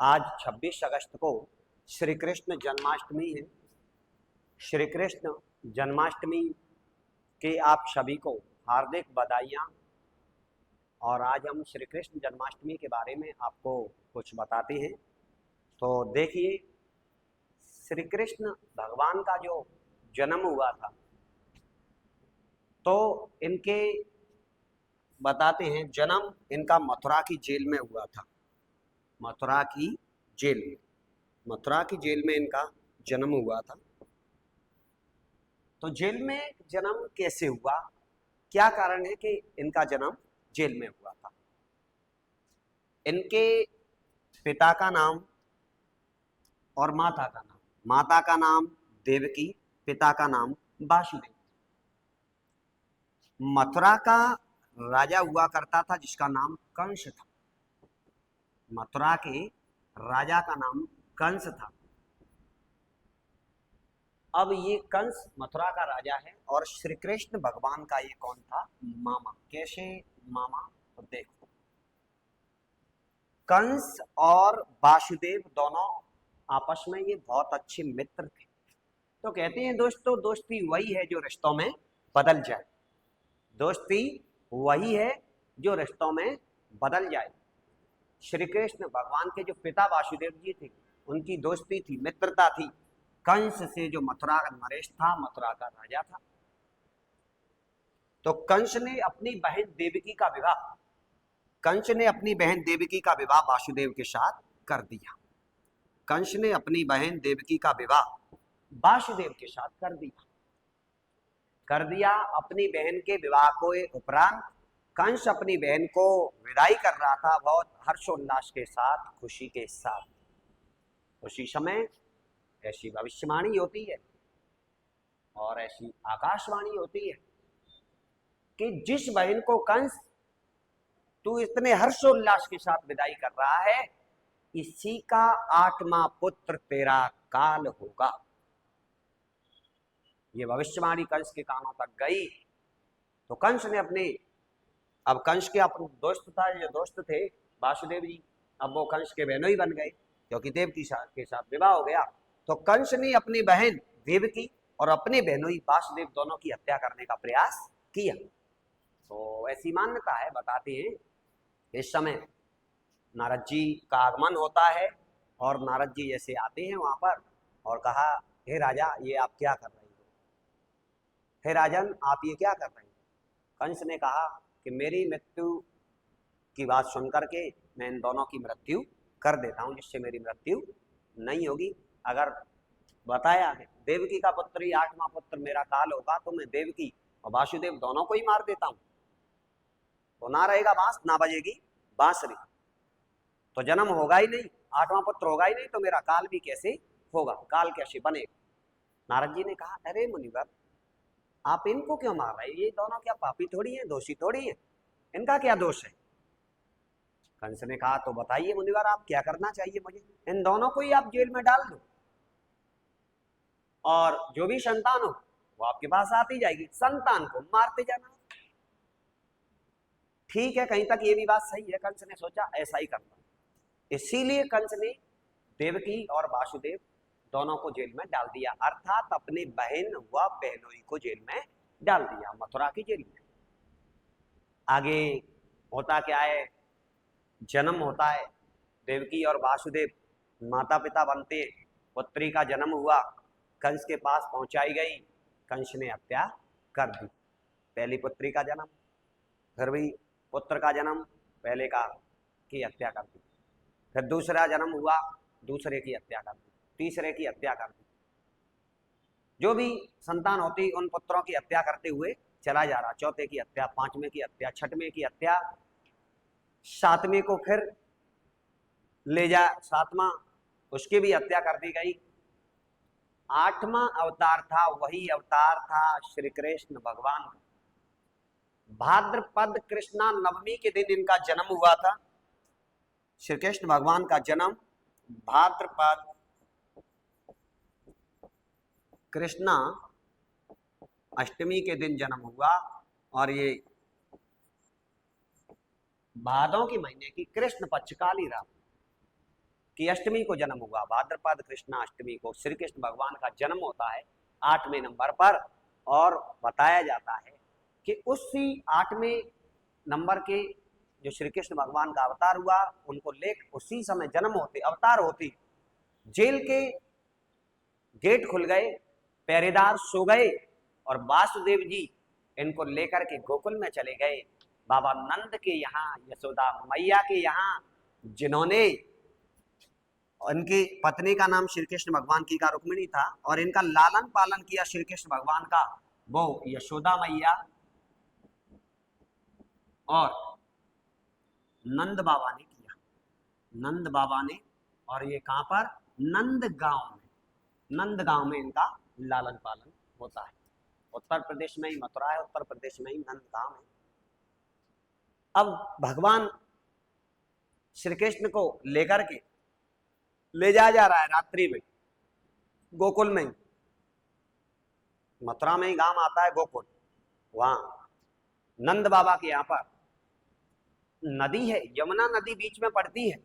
आज 26 अगस्त को श्री कृष्ण जन्माष्टमी है। श्री कृष्ण जन्माष्टमी के आप सभी को हार्दिक बधाइयाँ। और आज हम श्री कृष्ण जन्माष्टमी के बारे में आपको कुछ बताते हैं। तो देखिए, श्री कृष्ण भगवान का जो जन्म हुआ था, तो इनके बताते हैं जन्म इनका मथुरा की जेल में हुआ था। मथुरा की जेल में इनका जन्म हुआ था। तो जेल में जन्म कैसे हुआ, क्या कारण है कि इनका जन्म जेल में हुआ था? इनके पिता का नाम और माता का नाम, माता का नाम देवकी, पिता का नाम वासुदेव। मथुरा का राजा हुआ करता था जिसका नाम कंस था। मथुरा के राजा का नाम कंस था। अब ये कंस मथुरा का राजा है और श्री कृष्ण भगवान का ये कौन था? मामा। कैसे मामा? तो देखो, कंस और वासुदेव दोनों आपस में ये बहुत अच्छे मित्र थे। तो कहते हैं दोस्तों, दोस्ती वही है जो रिश्तों में बदल जाए। दोस्ती वही है जो रिश्तों में बदल जाए। श्री कृष्ण भगवान के जो पिता वासुदेव जी थे, उनकी दोस्ती थी, मित्रता थी कंस से, जो मथुरा का नरेश था, मथुरा का राजा था। तो कंस ने अपनी बहन देवकी का विवाह वासुदेव के साथ कर दिया। कंस ने अपनी बहन देवकी का विवाह वासुदेव के साथ कर दिया। अपनी बहन के विवाह को उपरांत कंस अपनी बहन को विदाई कर रहा था, बहुत हर्षोल्लास के साथ, खुशी के साथ। उसी समय ऐसी भविष्यवाणी होती है और ऐसी आकाशवाणी होती है कि जिस बहन को कंस तू इतने हर्षोल्लास के साथ विदाई कर रहा है, इसी का 8वां पुत्र तेरा काल होगा। ये भविष्यवाणी कंस के कानों तक गई। तो कंस ने अब कंस के अपने दोस्त थे वासुदेव जी, अब वो कंस के बहनोई बन गए क्योंकि देवकी के साथ विवाह हो गया। तो कंस ने अपनी बहन देवकी और अपने बहनोई वासुदेव दोनों की हत्या करने का प्रयास किया। तो ऐसी मान्यता है, बताते हैं, इस समय नारद जी का आगमन होता है और नारद जी जैसे आते हैं वहां पर और कहा, हे राजा, ये आप क्या कर रहे हो? हे राजन, आप ये क्या कर रहे हो? कंस ने कहा कि मेरी मृत्यु की बात सुनकर के मैं इन दोनों की मृत्यु कर देता हूं, जिससे मेरी मृत्यु नहीं होगी। अगर बताया है देवकी का पुत्र ही 8वां पुत्र मेरा काल होगा, तो मैं देवकी और वासुदेव दोनों को ही मार देता हूं, तो ना रहेगा बांस, ना बजेगी बांसुरी, तो जन्म होगा ही नहीं, 8वां पुत्र होगा ही नहीं, तो मेरा काल भी कैसे होगा, काल कैसे बनेगा? नारद जी ने कहा, अरे मुनिवर, आप इनको क्यों मार रहे हैं? ये दोनों क्या पापी थोड़ी हैं, दोषी थोड़ी हैं, इनका क्या दोष है? कंस ने कहा, तो बताइए मुनिवर, आप क्या करना चाहिए मुझे? इन दोनों को ही आप जेल में डाल दो और जो भी संतान हो वो आपके पास आती जाएगी, संतान को मारते जाना। ठीक है, कहीं तक ये भी बात सही है। कंस ने सोचा ऐसा ही करना, इसीलिए कंस ने देवकी और वासुदेव दोनों को जेल में डाल दिया, अर्थात अपनी बहन व बहनोई को जेल में डाल दिया, मथुरा की जेल में। आगे होता क्या है, जन्म होता है, देवकी और वासुदेव माता पिता बनते हैं, पुत्री का जन्म हुआ, कंस के पास पहुंचाई गई, कंस ने हत्या कर दी। पहली पुत्री का जन्म, फिर भी पुत्र का जन्म, पहले का की हत्या कर दी, फिर दूसरा जन्म हुआ, दूसरे की हत्या कर दी, तीसरे की हत्या कर दी। जो भी संतान होती उन पुत्रों की हत्या करते हुए चला जा रहा, चौथे की हत्या, पांचवें की हत्या, छठवें की हत्या, सातवें को फिर ले जा, सातवां, उसकी भी हत्या कर दी गई। 8वां अवतार था, वही अवतार था श्री कृष्ण भगवान का। भाद्रपद कृष्णा नवमी के दिन इनका जन्म हुआ था। श्री कृष्ण भगवान का जन्म भाद्रपद कृष्णा अष्टमी के दिन जन्म हुआ और ये भादों के महीने की कृष्ण पक्ष काली रात की अष्टमी को जन्म हुआ, भाद्रपद कृष्णा अष्टमी को श्री कृष्ण भगवान का जन्म होता है 8वें नंबर पर। और बताया जाता है कि उसी 8वें नंबर के जो श्री कृष्ण भगवान का अवतार हुआ, उनको लेकर उसी समय जन्म होते अवतार होते जेल के गेट खुल गए, पहरेदार सो गए और वासुदेव जी इनको लेकर के गोकुल में चले गए बाबा नंद के यहाँ, यशोदा मैया के यहाँ, जिन्होंने, उनकी पत्नी का नाम श्री कृष्ण भगवान की का रुक्मिणी था और इनका लालन पालन किया श्री कृष्ण भगवान का वो यशोदा मैया और नंद बाबा ने किया। नंद बाबा ने, और ये कहां पर, नंद गांव में, नंद गांव में इनका लालन पालन होता है। उत्तर प्रदेश में ही मथुरा है, उत्तर प्रदेश में ही नंद गांव है। अब भगवान श्री कृष्ण को लेकर के ले जा रहा है रात्रि में गोकुल में, मथुरा में ही गांव आता है गोकुल, वहां नंद बाबा के यहाँ पर नदी है, यमुना नदी बीच में पड़ती है,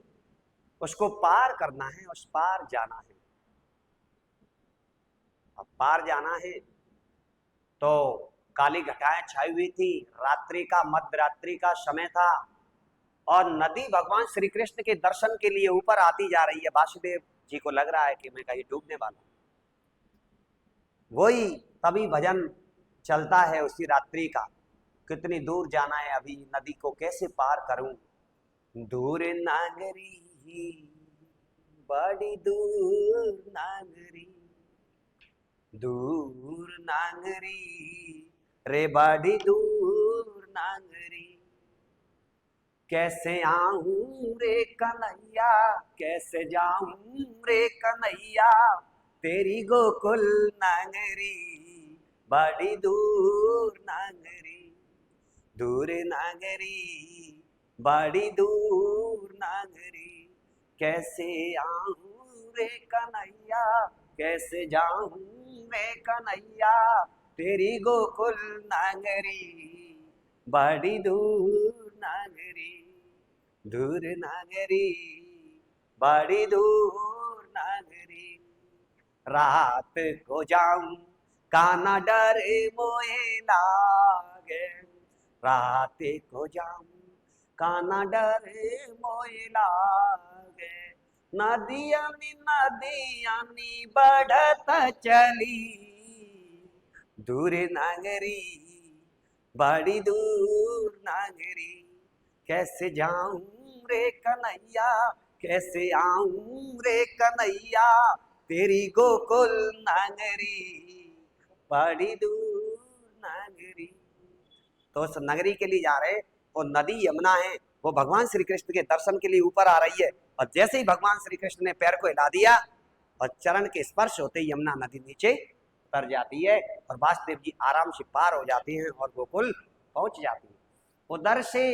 उसको पार करना है, उस पार जाना है। अब पार जाना है तो काली घटाएं छाई हुई थी, रात्रि का, मध्य रात्रि का समय था और नदी भगवान श्री कृष्ण के दर्शन के लिए ऊपर आती जा रही है। वासुदेव जी को लग रहा है कि मैं कहीं डूबने वाला हूं। वही तभी भजन चलता है उसी रात्रि का, कितनी दूर जाना है अभी, नदी को कैसे पार करूं, दूर नागरी बड़ी दूर नागरी, दूर नागरी रे बड़ी दूर नागरी, कैसे आऊं रे कन्हैया, कैसे जाऊं रे कन्हैया, तेरी गोकुल नागरी बड़ी दूर नागरी, दूर नागरी बड़ी दूर नागरी, कैसे आऊं रे कन्हैया, कैसे जाऊं रे कन्हैया, तेरी गोकुल नागरी बड़ी दूर नागरी, दूर नागरी बड़ी दूर नागरी, रात को जाऊं काना डरे मोए लागे, रात को जाऊं काना डरे मोए लागे, नदियानी नदियानी बढ़त चली, दूर नागरी बड़ी दूर नागरी, कैसे जाऊं रे कन्हैया, कैसे आऊं रे कन्हैया, तेरी गोकुल नागरी बड़ी दूर नागरी। तो उस नगरी के लिए जा रहे, वो नदी यमुना है, वो भगवान श्री कृष्ण के दर्शन के लिए ऊपर आ रही है और जैसे ही भगवान श्री कृष्ण ने पैर को हिला दिया और चरण के स्पर्श होते ही यमुना नदी नीचे उतर जाती है और वासुदेव जी आराम से पार हो जाते हैं और गोकुल पहुंच जाती है। उधर से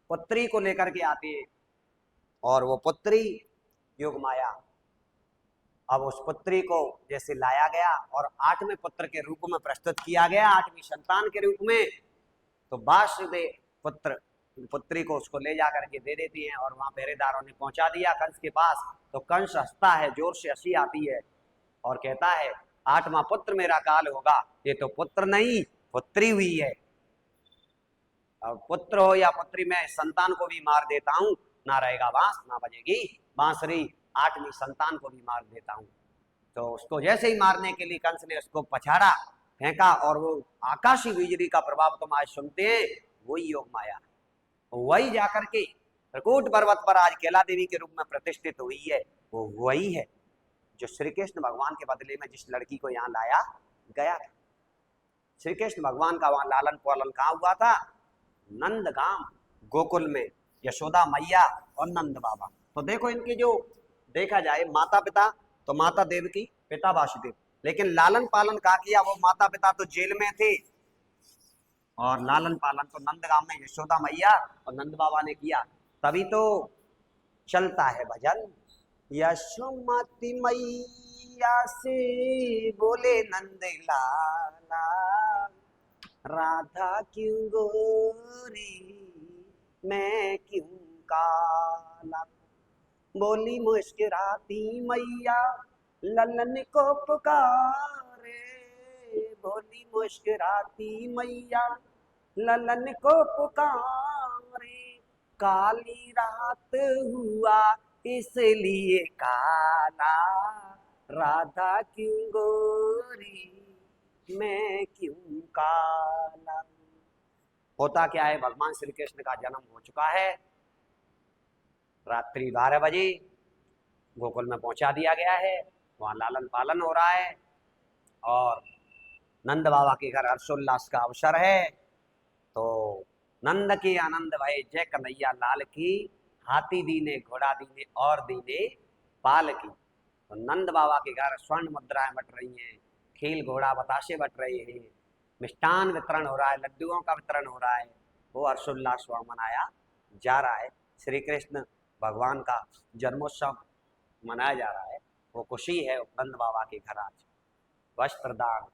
पुत्री को लेकर के आते हैं और वो पुत्री योग माया, अब उस पुत्री को जैसे लाया गया और 8वें पुत्र के रूप में प्रस्तुत किया गया, 8वीं संतान के रूप में, तो वासुदेव पुत्री को उसको ले जाकर के दे देती हैं और वहां पहरेदारों ने पहुंचा दिया कंस के पास। तो कंस हंसता है, जोर से हंसी आती है और कहता है 8वां पुत्र मेरा काल होगा, ये तो पुत्र नहीं पुत्री हुई है, अब पुत्र हो या पुत्री मैं संतान को भी मार देता हूं, ना रहेगा बांस ना बजेगी बांसुरी, 8वीं संतान को भी मार देता हूं। तो उसको जैसे ही मारने के लिए कंस ने उसको पछाड़ा, फेंका और वो आकाशी बिजली का प्रभाव तुम आज सुनते हैं, वही योग माया, वही जाकर के त्रिकूट पर्वत पर आज कैला देवी के रूप में प्रतिष्ठित हुई है, वो वही है जो श्री कृष्ण भगवान के बदले में जिस लड़की को यहाँ लाया गया था। श्री कृष्ण भगवान का वहां लालन पालन कहाँ हुआ था, नंदगांव गोकुल में, यशोदा मैया और नंद बाबा। तो देखो इनकी जो देखा जाए माता पिता, तो माता देवकी पिता वासुदेव, लेकिन लालन पालन कहाँ किया, वो माता पिता तो जेल में थे और लालन पालन तो नंदगांव में यशोदा मैया और नंद बाबा ने किया। तभी तो चलता है भजन, यशोमती मैया से बोले नंद लाला, राधा क्यों गोरी मैं क्यों काला, बोली मुस्कुराती मैया ललन को पुकारे, बोली मुस्कुराती मैया ललन को पुकारे, काली रात हुआ इसलिए काला, राधा क्यों गोरी मैं क्यों काला। होता क्या है, भगवान श्री कृष्ण का जन्म हो चुका है, रात्रि 12 बजे गोकुल में पहुंचा दिया गया है, वहां लालन पालन हो रहा है और नंद बाबा के घर हर्षोल्लास का अवसर है। तो नंद के आनंद भय जय कन्हैया लाल की, हाथी दीने घोड़ा दीने और दीने पाल की। तो नंद बाबा के घर स्वर्ण मुद्राएं बट रही हैं, खेल घोड़ा बताशे बट रहे हैं, मिष्ठान वितरण हो रहा है, लड्डुओं का वितरण हो रहा है, वो हर्षोल्लास मनाया जा रहा है। श्री कृष्ण भगवान का जन्मोत्सव मनाया जा रहा है, वो खुशी है नंद बाबा के घर आज वस्त्र दान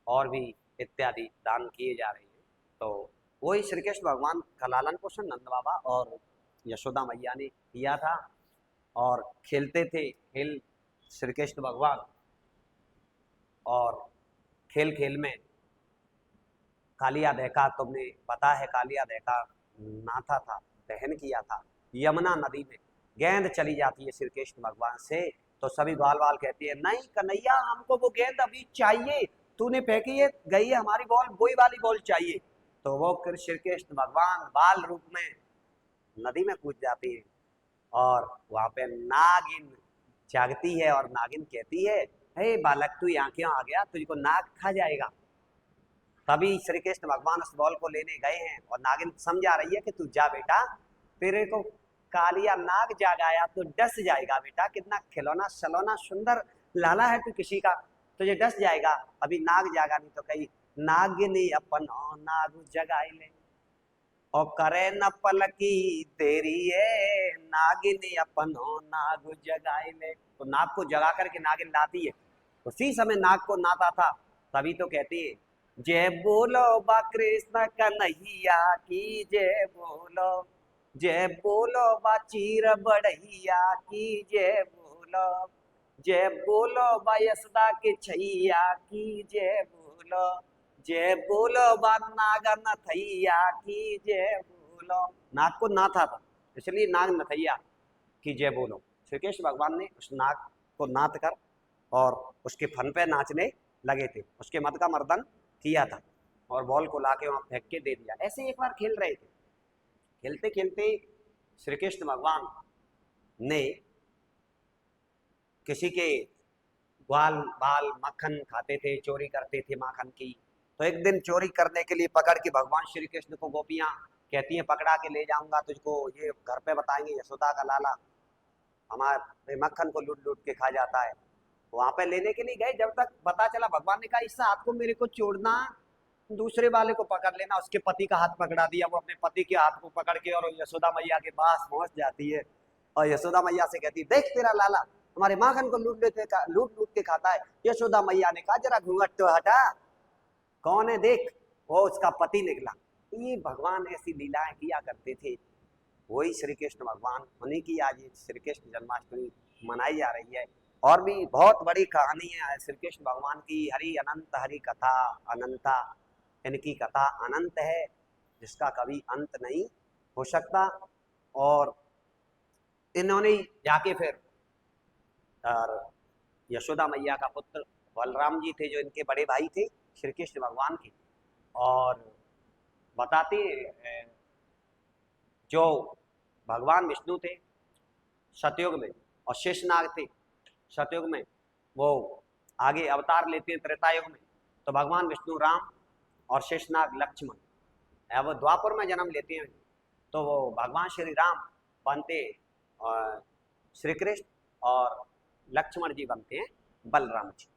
और भी इत्यादि दान किए जा रहे हैं। तो वही श्री कृष्ण भगवान का लालन पोषण नंद बाबा और यशोदा मैया ने किया था और खेलते थे खेल श्री कृष्ण भगवान, और खेल खेल में कालिया दहका, तुमने पता है कालिया दहका नाथा था, दहन किया था यमुना नदी में। गेंद चली जाती है श्री कृष्ण भगवान से, तो सभी ग्वाल बाल कहती है नहीं कन्हैया हमको वो गेंद अभी चाहिए, तूने फेंकी है गई है हमारी बॉल, वही वाली बॉल चाहिए। तो वो श्री कृष्ण भगवान बाल रूप में नदी में कूद जाती है और वहां पे नागिन जागती है और नागिन कहती है हे बालक तू यहाँ क्यों आ गया, तुझको नाग खा जाएगा। तभी श्री कृष्ण भगवान उस बॉल को लेने गए हैं और नागिन समझा रही है कि तू जा बेटा, तेरे को कालिया नाग जागाया तो डस जाएगा बेटा, कितना खिलौना सलौना सुंदर लाला है तू किसी का, तुझे डस जाएगा। अभी नाग जागा नहीं तो कही नागिनी अपनो नाग जगाई ले और करे न पलकी तेरी है, नागिनी अपनो नाग जगाई ले। तो नाग को जगा करके नागिन लाती है, उसी समय नाग को नाता था। तभी तो कहती है जय बोलो बा कृष्ण कन्हैया की, जय बोलो जय बोलो बा चीर बढ़ैया की, जय बोलो बा यशोदा के छैया की, जय बोलो बा नाग नथैया की, जय बोलो। नाग को नाथा था इसलिए नाग नथैया की जय बोलो। श्री कृष्ण भगवान ने उस नाग को नाथ कर और उसके फन पे नाचने लगे थे, उसके मद का मर्दन किया था और बॉल को लाके वहां फेंक के दे दिया। ऐसे एक बार खेल रहे थे, खेलते खेलते श्री कृष्ण भगवान ने किसी के ग्वाल बाल मक्खन खाते थे, चोरी करते थे माखन की। तो एक दिन चोरी करने के लिए पकड़ के भगवान श्री कृष्ण को गोपियां कहती हैं पकड़ा के ले जाऊंगा तुझको, ये घर पे बताएंगे यशोदा का लाला हमारे मक्खन को लूट लूट के खा जाता है। वहां पे लेने के लिए गए, जब तक पता चला भगवान ने कहा इस हाथ को मेरे को छोड़ना, दूसरे वाले को पकड़ लेना। उसके पति का हाथ पकड़ा दिया, वो अपने पति के हाथ को पकड़ के और यशोदा मैया के पास पहुंच जाती है और यशोदा मैया से कहती देख तेरा लाला हमारे माखन को लूट लूट के खाता है। यशोदा मैया ने कहा जरा घूंघट तो हटा, कौन है देख, वो उसका पति निकला। ये भगवान ऐसी लीलाएं किया करते थे, वही श्री कृष्ण भगवान, उन्हीं की आज श्री कृष्ण जन्माष्टमी मनाई जा रही है। और भी बहुत बड़ी कहानी है श्री कृष्ण भगवान की, हरि अनंत हरि कथा अनंता, इनकी कथा अनंत है जिसका कभी अंत नहीं हो सकता। और इन्होंने जाके फिर यशोदा मैया का पुत्र बलराम जी थे जो इनके बड़े भाई थे श्री कृष्ण भगवान के, और बताते जो भगवान विष्णु थे सतयुग में और शेषनाग थे सतयुग में, वो आगे अवतार लेते हैं त्रेता युग में। तो भगवान विष्णु राम और शेषनाग लक्ष्मण, वो द्वापर में जन्म लेते हैं, तो वो भगवान श्री राम बनते श्री कृष्ण और लक्ष्मण जी बनते हैं बलराम जी।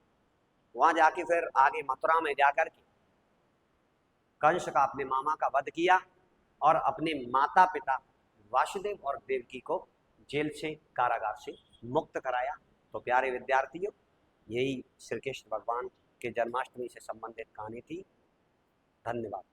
वहां जाके फिर आगे मथुरा में जाकर के कंस का अपने मामा का वध किया और अपने माता पिता वासुदेव और देवकी को जेल से कारागार से मुक्त कराया। तो प्यारे विद्यार्थियों, यही श्री कृष्ण भगवान के जन्माष्टमी से संबंधित कहानी थी। धन्यवाद।